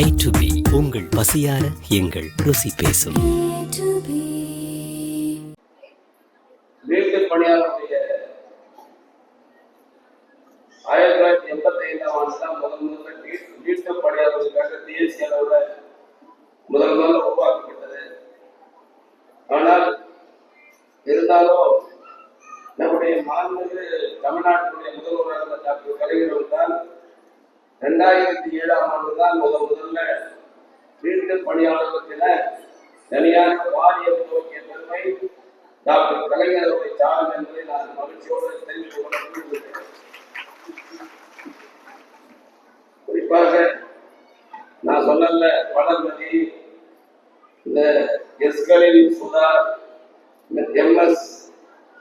A to B உங்கள் பசியார எங்கள் ருசி பேசும். வீட்டு பணியாளருடைய 1985ஆம் ஆண்டு தான் முதல்ல வீட்டு பணியாளர்களுக்காக தேசிய அளவில் முதல்ல உருவாக்கப்பட்டது. ஆனால் இருந்தாலும் நம்முடைய மாண்புமிகு தமிழ்நாட்டினுடைய முதல்வராக டாக்டர் கலைஞர் தான் 2007ஆம் ஆண்டு தான் முதல்ல வீட்டு பணியாளர்களுக்கென தனியான வாரியம் துவக்கிய பெருமை டாக்டர் கலைஞருடைய சாதனை என்பதை நான் மகிழ்ச்சியோடு தெரிவித்துக் கொள்ள விரும்புகிறேன். குறிப்பாக நான் சொன்னல வளர்மதி, இந்த எஸ்களின் சுதா, இந்த MS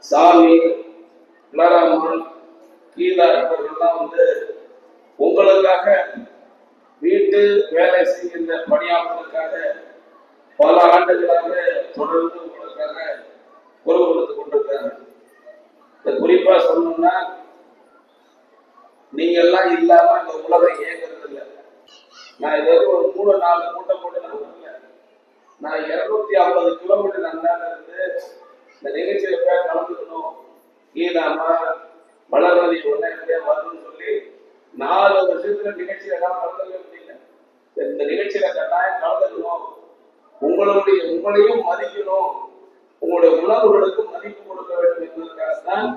சாமி, குலராமன், கீதா இவர்கள்லாம் உங்களுக்காக வீட்டு வேலை செய்கின்ற பணியாளர்களுக்காக பல ஆண்டுகளாக தொடர்ந்து உங்களுக்காக குரல் கொடுத்து கொண்டிருக்காங்க. குறிப்பா சொல்லணும்னா, நீங்க எல்லாம் இல்லாம இந்த உலகம் இயங்குறது இல்லை. நான் ஏதாவது ஒரு 3-4 கூட்டம் போட்டு நான் வரல. நான் 250 கிலோமீட்டர் அந்தாண்ட இருந்து இந்த நிகழ்ச்சியில போய் கலந்துக்கணும், கீதாமா வளர்வதை உடனே வரணும்னு சொல்லி 4 வருஷத்துல நிகழ்ச்சியில கலந்துக்க முடியல. இந்த நிகழ்ச்சியில கட்டாயம் கலந்துக்கணும், உங்களையும் மதிக்கணும், உங்களுடைய உணர்வுகளுக்கு மதிப்பு கொடுக்க வேண்டும் என்பதற்காகத்தான்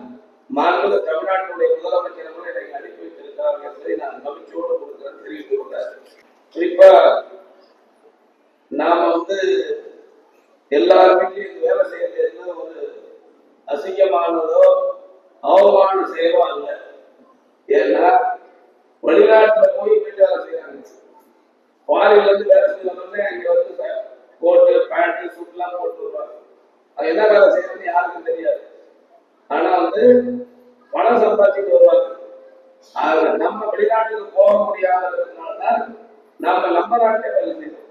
மாண்புமிகு தமிழ்நாட்டுடைய முதலமைச்சர் எனக்கு அனுப்பி வைத்திருக்கிறார்கள் என்பதை நான் மகிழ்ச்சியோடு கொடுக்கிறேன் தெரிவித்துக் கொண்டார். குறிப்பா நாம எல்லாருமே வேலை செய்யறது ஒரு அசிங்கமானதோ அவமான செயலோ அல்ல. ஏன்னா வெளிநாட்டுல போய் வீட்டு வேலை செய்யறாங்க, ஃபாரின்ல இருந்து வேலை செய்யறவங்க அங்க கோட்டு பேண்ட் சூட்லாம் போட்டு வருவாங்க. அது என்ன வேலை செய்யறதுன்னு யாருக்கும் தெரியாது. ஆனா பணம் சம்பாதிச்சுட்டு வருவாங்க. நம்ம வெளிநாட்டுக்கு போக முடியாததுனாலதான் நம்ம நாட்டே வேலை செய்யணும்.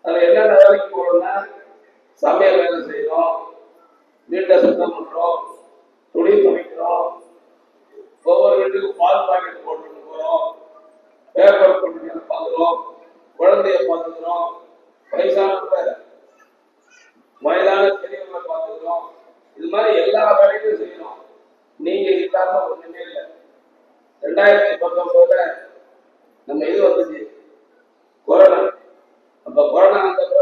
அதுல என்னென்ன வேலைக்கு போறோம்னா, சமையல் வேலை செய்யறோம், வீட்டை சுத்தம் பண்றோம், துணி துவைக்கிறோம், ஒவ்வொரு வீட்டுக்கு பால் பாக்கெட் போட்டு போறோம், பேப்பர் போட்டு பார்க்கிறோம், குழந்தைய பார்த்துக்கிறோம், வயதான பெரியவங்களை பார்த்துக்கிறோம். இது மாதிரி எல்லா வேலையும் செய்யணும். நீங்க இல்லாம ஒண்ணுமே இல்லை. 2019 நம்ம இது வந்துச்சு கொரோனா. அப்ப கொரோனா வந்தப்ப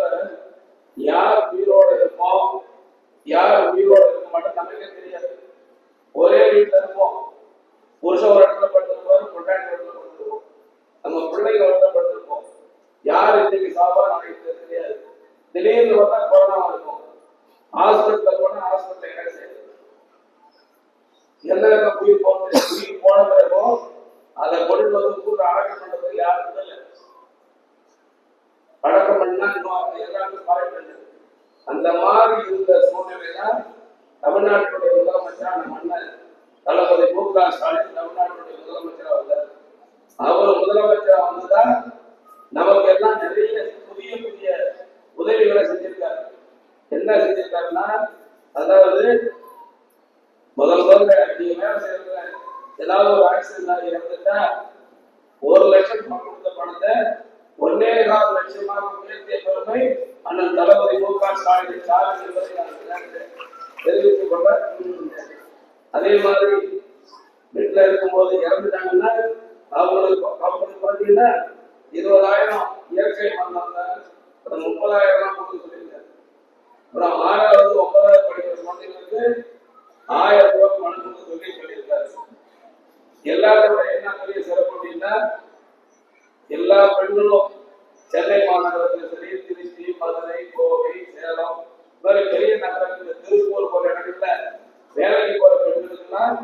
யார் உயிரோடு இருப்போம், யார் உயிரோடு இருக்க மாட்டோம் நமக்கே தெரியாது. ஒரே வீட்டுல இருப்போம், புருஷன் ஒரு இடத்துல படுத்திருப்போம், பொண்டாட்டி இடத்துல படுத்திருப்போம், நம்ம பிள்ளைங்க இடத்துல படுத்திருப்போம். யார் இன்னைக்கு சாப்பா நமக்கு தெரியாது. திடீர்னு பார்த்தா கொரோனா இருக்கும். ஹாஸ்பிட்டல்ல போனா ஹாஸ்பிட்டல் என்ன செய்யுது, எந்த உயிர் போன பிறகும் அதை கொண்டு கூட அடக்கம் பண்றது யாருக்கும் இல்லை. அடக்கம் பண்ணா எல்லாருக்கும் பாராட்டு. அந்த மாதிரி இருந்த சூழ்நிலையில தமிழ்நாட்டுடைய முதலமைச்சரான மன்னர் தளபதி மு.க. ஸ்டாலின் தமிழ்நாட்டுடைய முதலமைச்சராக வந்தார். அவர் முதலமைச்சராக வந்துதான் நமக்கு எல்லாம் நிறைய புதிய புதிய உதவிகளை செஞ்சிருக்காரு. என்ன செஞ்சிருக்காருன்னா, அதாவது முதல்ல நீங்க வேலை செய்யறது ஏதாவது ஒரு ஆக்சிடென்ட் இறந்துட்டா 1 லட்சம் கொடுத்த பணத்தை 1.25 லட்சமாக உயர்த்திய பெருமை அண்ணன் தளபதி மு.க. ஸ்டாலின் சாதனை என்பதை நான் தெரிவித்துக் கொள்ள. அதே மாதிரி வீட்டுல இருக்கும்போது இறந்துட்டாங்கன்னா அவங்களுக்கு பார்த்தீங்கன்னா 20,000 இயற்கை மரணம் தான், 30,000 கொடுக்க சொல்லியிருக்காரு. அப்புறம் 6வது 9வது படிக்கிற குழந்தைங்களுக்கு 1000 ரூபாய் பணம் கொடுக்க சொல்லியிருக்காரு. எல்லாரோட என்ன பெரிய சிறப்பு அப்படின்னா, எல்லா பெண்களும் சென்னை மாநகரத்தில் சரி, திருச்சி, மதுரை, கோவை, சேலம் மாதிரி பெரிய நகரங்கள், திருப்பூர் போன்ற இடங்கள்ல வேலைக்கு போற பெண்களுக்குலாம்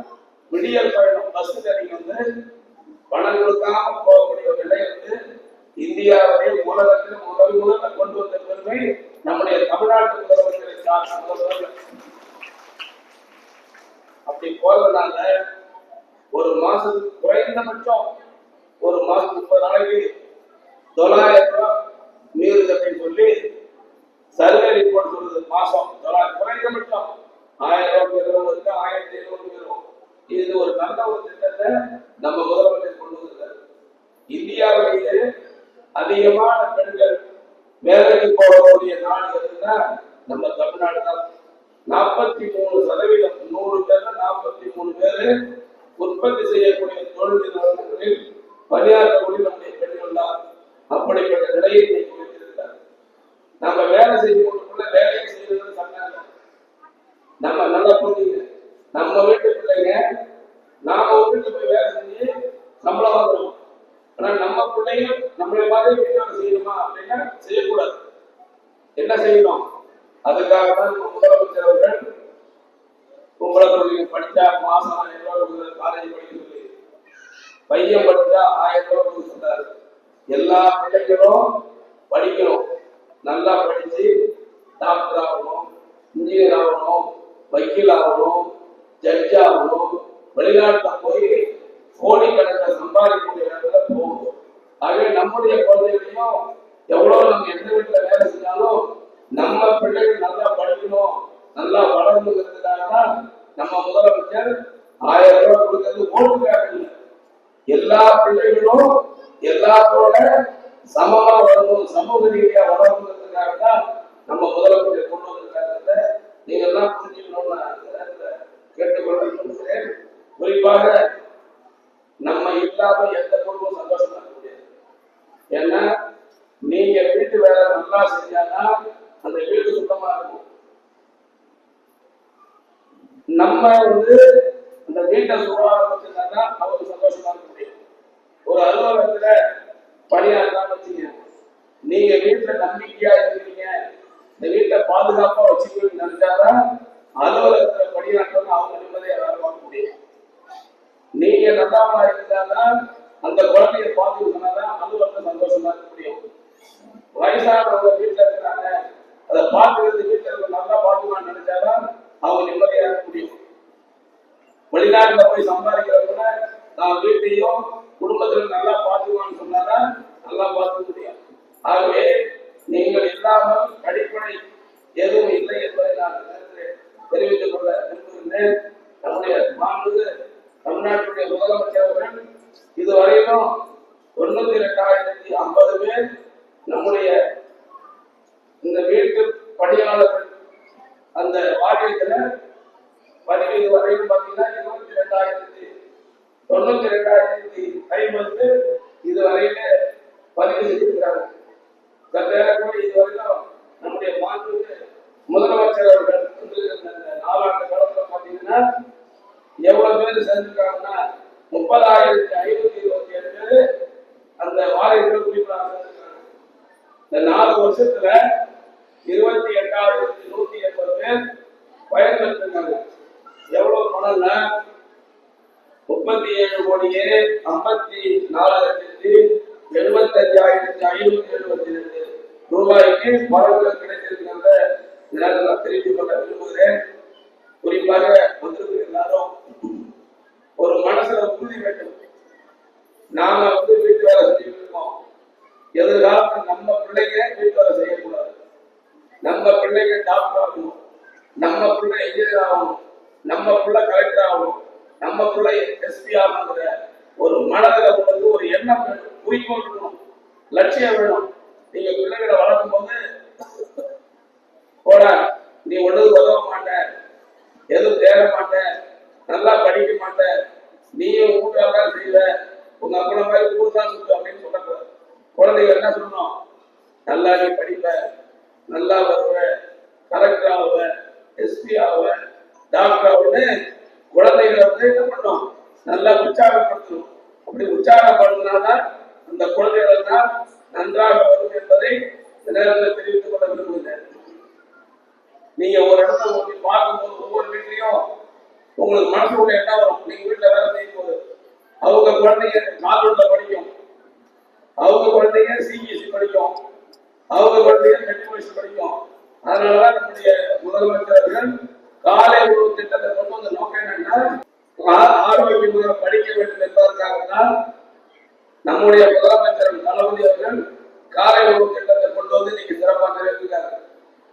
விடியல் பயணம் பஸ் நீங்க பணம் கொடுக்காம போகக்கூடிய நிலை இந்தியாவிலே உலகத்தில் முதல்ல கொண்டு வந்த பெருமை நம்முடைய தமிழ்நாட்டு முதலமைச்சரை சார்ந்த. அப்படி போறதுனால ஒரு மாசத்துக்கு குறைந்தபட்சம் ஒரு மாசம் 30 நாளைக்கு 900 ரூபாய் மீறுது அப்படின்னு சொல்லி சர்வே ரிப்போர்ட் சொல்லுது. மாசம் 900 குறைந்தபட்சம் 1000 ரூபாய் 1700 இது ஒரு நல்ல ஒரு திட்டத்தை நம்ம முதலமைச்சர் கொண்டு வந்திருக்காரு. இந்தியாவிலேயே அதிகமான பெண்கள் வேலைக்கு போகக்கூடிய நாடு எதுன்னா நம்ம தமிழ்நாடு தான். 43% 100 பேர்ல 43 பேரு உற்பத்தி செய்யக்கூடிய தொழில் நிறுவனங்களில் பணியாற்றக்கூடிய நம்முடைய பெண்கள் தான். அப்படிப்பட்ட நிலையை இன்னைக்கு வைத்திருக்கிறார். நம்ம வேலை செய்யக்கூடிய வேலையை செய்யறது சொன்னாங்க. நம்ம நல்லா புரிஞ்சுங்க. நம்ம வீட்டு பிள்ளைங்க நாம வீட்டு போய் வேலை செஞ்சு சம்பளம் வந்துடும். ஆனா நம்ம பிள்ளைங்க நம்மளை மாதிரி வீட்டு வேலை செய்யணுமா அப்படின்னா செய்யக்கூடாது. என்ன செய்யணும்? அதுக்காக தான் நம்ம முதலமைச்சர் அவர்கள் உங்களுக்கு படிச்சா மாசம் 1000 ரூபாய் காலேஜ் படிக்க சொல்லி, பையன் படிச்சா 1000 ரூபாய் சொன்னாரு. எல்லா பிள்ளைகளும் படிக்கணும். நல்லா படிச்சு டாக்டர் ஆகணும், இன்ஜினியர் ஆகணும், வக்கீல் ஆகணும், ஜட்ஜ் ஆகணும், வெளிநாட்டுல போய் கோடிக்கணக்கில் சம்பாதிக்கக்கூடிய இடத்துல போகணும். ஆகவே நம்முடைய குழந்தைகளையும் எவ்வளவு நம்ம எந்த வீட்டுல வேலை செஞ்சாலும் நம்ம பிள்ளைகள் நல்லா படிக்கணும், நல்லா வளர்ந்துங்கிறதுக்காக தான் நம்ம முதலமைச்சர் 1000 ரூபாய் கொடுக்கிறது ஓட்டுக்காக இல்லை. எல்லா பிள்ளைகளும் எல்லாத்தோட சமமா வரணும், சமூக ரீதியா வளர்ந்துங்கிறதுக்காக தான் நம்ம முதலமைச்சர் கொண்டு வந்திருக்காங்க. நீங்க எல்லாம் புரிஞ்சுக்கணும்னு கேட்டுக்கொள்கிறேன். குறிப்பாக நம்ம இல்லாம எந்த குடும்பம் சந்தோஷமா இருக்க முடியாது. ஏன்னா நீங்க வீட்டு வேலை நல்லா செஞ்சாதான் அந்த வீடு சுத்தமா இருக்கும். நம்ம அந்த வீட்டை சுகாதாரம் வச்சிருந்தாதான் அவங்க சந்தோஷமா இருக்க முடியும். ஒரு அலுவலகத்துல பணியாற்றாம வச்சுங்க, நீங்க வீட்டுல நம்பிக்கையா இருக்கீங்க, இந்த வீட்டை பாதுகாப்பா வச்சுக்கணும்னு நினைச்சாதான் அலுவலகத்துல பணியாற்றணும் அவங்க நிம்மதியா வேலை பார்க்க முடியும். நீங்க நல்லவனா இருந்தாதான் அந்த குழந்தைய பார்த்துக்கிட்டனாதான் அலுவலகத்தை சந்தோஷமா இருக்க முடியும். வயசானவங்க வீட்டுல இருக்கிறாங்க, அதை பார்த்துக்கிறது வீட்டுல நல்லா பார்த்துக்கலாம்னு நினைச்சாதான் அவங்க நிம்மதியா இருக்க முடியும். வெளிநாட்டுல போய் சம்பாதிக்கிறவங்க நான் வீட்டையும் குடும்பத்திலும் நல்லா பார்த்துக்கலாம்னு சொன்னாதான் நல்லா பார்த்துக்க முடியும். ஆகவே நீங்கள் இல்லாமல் அடிப்படை எதுவும் இல்லை என்பதை நான் தெரிவித்துக் கொள்ள விரும்புகின்றேன். நம்முடைய மாண்பு தமிழ்நாட்டுடைய முதலமைச்சர் அவர்கள் இதுவரையிலும் 92,050 பேர் நம்முடைய இந்த வீட்டு பணியாளர்கள் அந்த வாரியத்துல பதிவு இதுவரையும் பார்த்தீங்கன்னா 92,050 இதுவரையில பதிவு செய்திருக்கிறாங்க. இதுவரையிலும் நம்முடைய மாண்பு முதலமைச்சர் அவர்கள் நாலாண்டு காலத்துல பாத்தீங்கன்னா எவ்வளவு பேர் சேர்ந்திருக்காங்கன்னா 30,527 பேரு அந்த வாரியத்தில் குறிப்பாக சேர்ந்திருக்காங்க. இந்த 4 வருஷத்துல 28,180 பேர் பயன் பெற்றிருக்காங்க. எவ்வளவு பணம்னா 37,54,75,572 ரூபாய்க்கு பணங்கள் கிடைத்திருக்கின்ற நேரத்தில் தெரிவித்துக் கொள்ள விரும்புகிறேன். குறிப்பாக வந்திருக்கிற எல்லாரும் ஒரு மனசுல உறுதி வேண்டும். நாம வீட்டு வேலை செஞ்சுட்டு இருக்கோம். எதிர்காலத்தில் நம்ம பிள்ளைங்க வீட்டு வேலை செய்யக்கூடாது. நம்ம பிள்ளைங்க டாக்டர் ஆகணும், நம்ம பிள்ளை இன்ஜினியர் ஆகணும், நம்ம பிள்ளை கலெக்டர் ஆகணும், நம்ம பிள்ளை எஸ்பி ஆகணுங்கிற ஒரு மனதில் உங்களுக்கு ஒரு எண்ணம் வேணும், குறிக்கோள் இருக்கணும், லட்சியம் வேணும். நீங்க பிள்ளைகளை வளர்க்கும் போது போட நீ ஒன்றும் உதவ மாட்ட, எதுவும் தேட மாட்ட, நல்லா படிக்க மாட்ட, நீயும் ஊட்டாதான் செய்வ, உங்க அப்பா மாதிரி ஊர்தான் சுத்து அப்படின்னு சொல்லக்கூடாது. குழந்தைங்க என்ன சொல்லணும்? நல்லா நீ படிப்ப, நல்லா வருவ, கலெக்டர் ஆகுவ, எஸ்பி ஆகுவ, டாக்டர் ஆகுன்னு குழந்தைகளை என்ன பண்ணும்? நல்லா உற்சாகப்படுத்தணும். அப்படி உற்சாகப்படுத்தினாதான் அந்த குழந்தைகள் தான் நன்றாக வரும் என்பதை இந்த நேரத்தில் தெரிவித்துக் கொள்ள விரும்புகிறேன். நீங்க ஒரு இடத்துல போய் பார்க்கும்போது ஒவ்வொரு வீட்லயும் உங்களுக்கு மனசுக்குள்ள என்ன வரும்? நீங்க வீட்டுல வேலை செய்யும் போது அவங்க குழந்தைங்க காலூர்ல படிக்கும், அவங்க குழந்தைங்க சிபிஎஸ்சி படிக்கும், அவங்க குழந்தைங்க மெட்ரிகுலேஷன் படிக்கும். அதனாலதான் நம்முடைய முதலமைச்சர்கள் காலை உணவு திட்டத்தை கொண்டு வந்த நோக்கம் என்னன்னா ஆரோக்கியமாக படிக்க வேண்டும் என்பதற்காக தான் நம்முடைய முதலமைச்சர் தளபதி அவர்கள் காலை உணவு திட்டத்தை கொண்டு வந்து இன்னைக்கு சிறப்பாக நிறைவேற்றிருக்காங்க.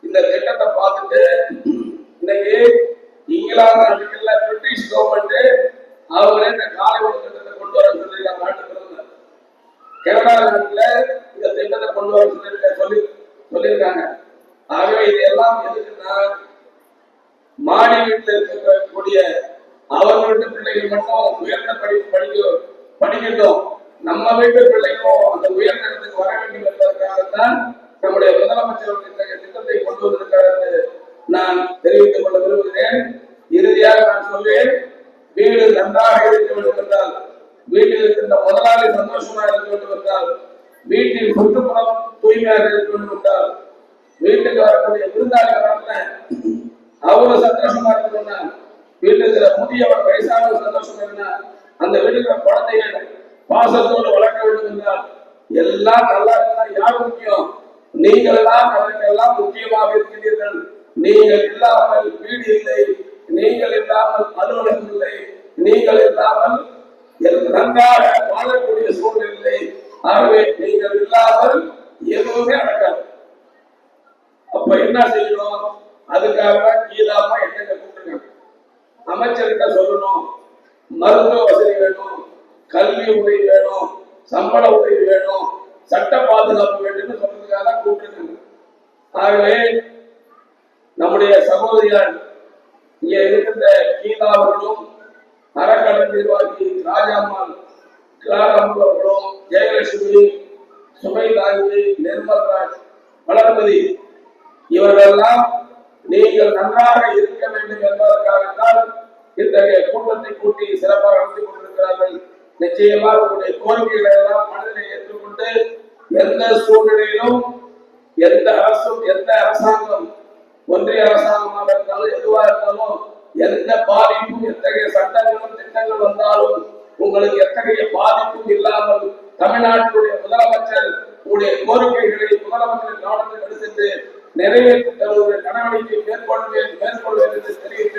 இந்த திட்டத்தை பார்த்துட்டு இன்னைக்கு இங்கிலாந்து நாட்டுல பிரிட்டிஷ் கவர்மெண்ட் அவங்களே இந்த காலை உணவு திட்டத்தை கொண்டு வர சொல்லியிருக்காங்க. நாட்டு பிரதமர் கனடா நாட்டுல இந்த திட்டம் கொண்டு வர சொல்லியிருக்காங்க. ஆகவே இதெல்லாம் எதுக்குன்னா மாடி வீட்டில் இருக்கக்கூடிய அவர் வீட்டு பிள்ளைகள் மட்டும் உயர்ந்த படிப்பு படிக்கட்டும், நம்ம வீட்டு பிள்ளைகளும் அந்த உயர்ந்த இடத்துக்கு வர வேண்டும் என்பதற்காகத்தான் நம்முடைய முதலமைச்சர் இத்தகைய திட்டத்தை கொண்டு வந்திருக்கிறார் என்று நான் தெரிவித்துக் கொள்ள விரும்புகிறேன். இறுதியாக நான் சொல்வேன், வீடு நன்றாக இருக்க வேண்டும் என்றால், வீட்டில் இருக்கின்ற முதலாளி சந்தோஷமாக இருக்க வேண்டும் என்றால், வீட்டில் சுற்றுப்புறம் தூய்மையாக இருக்க வேண்டும் என்றால், வீட்டுக்கு வரக்கூடிய விருந்தாளிகள் அவரு சந்தோஷமா இருக்கணும்னா, வீட்டுல முதியவர் வயசானவர் சந்தோஷமா இருந்தா, அந்த வீட்டுல குழந்தைகள் பாசத்தோடு வளர்க்க வேண்டும் என்றால், எல்லாம் நல்லா இருந்தா யார் முக்கியம்? நீங்கள் எல்லாம் அதற்கெல்லாம் முக்கியமாக இருக்கிறீர்கள். நீங்கள் இல்லாமல் வீடு இல்லை, நீங்கள் இல்லாமல் அலுவலகம் இல்லை, நீங்கள் இல்லாமல் நன்றாக வாழக்கூடிய சூழ்நிலை. ஆகவே நீங்கள் இல்லாமல் எதுவுமே நடக்காது. அப்ப என்ன செய்யணும்? அதுக்காக கீழாம என்னங்க கூப்பிட்டுங்க, அமைச்சர்கிட்ட சொல்லணும், மருத்துவ வசதி வேணும், கல்வி உதவி வேணும், சம்பள உதவி வேணும், சட்ட பாதுகாப்பு வேண்டும் சொல்றதுக்காக கூப்பிட்டுருக்காங்க. ஆகவே நம்முடைய சகோதரிகள் இங்க இருக்கின்ற கீதா அவர்களும், அறக்கட்டளை நிர்வாகி ராஜாம்மாள் அவர்களும், ஜெயலட்சுமி, சுமைதாங்கி, நிர்மல்ராஜ், வளர்மதி, இவர்களெல்லாம் நீங்கள் நன்றாக இருக்க வேண்டும் என்பதற்காகத்தான் இத்தகைய கூட்டத்தை கூட்டி சிறப்பாக நடத்தி கொண்டிருக்கிறார்கள். நிச்சயமாக உங்களுடைய கோரிக்கைகளை எல்லாம் மனதில் ஏற்றுக்கொண்டு எந்த சூழ்நிலையிலும் எந்த அரசும் எந்த அரசாங்கம், ஒன்றிய அரசாங்கமாக இருந்தாலும் எதுவாக இருந்தாலும், எந்த பாதிப்பும் எத்தகைய சட்டங்களும் திட்டங்கள் வந்தாலும் உங்களுக்கு எத்தகைய பாதிப்பும் இல்லாமல் தமிழ்நாட்டினுடைய முதலமைச்சர் உங்களுடைய கோரிக்கைகளை முதலமைச்சர் கவனத்தில் எடுத்து நிறைவேற்றி தருவதற்கு நடவடிக்கை மேற்கொள்வேன் என்று தெரிவித்து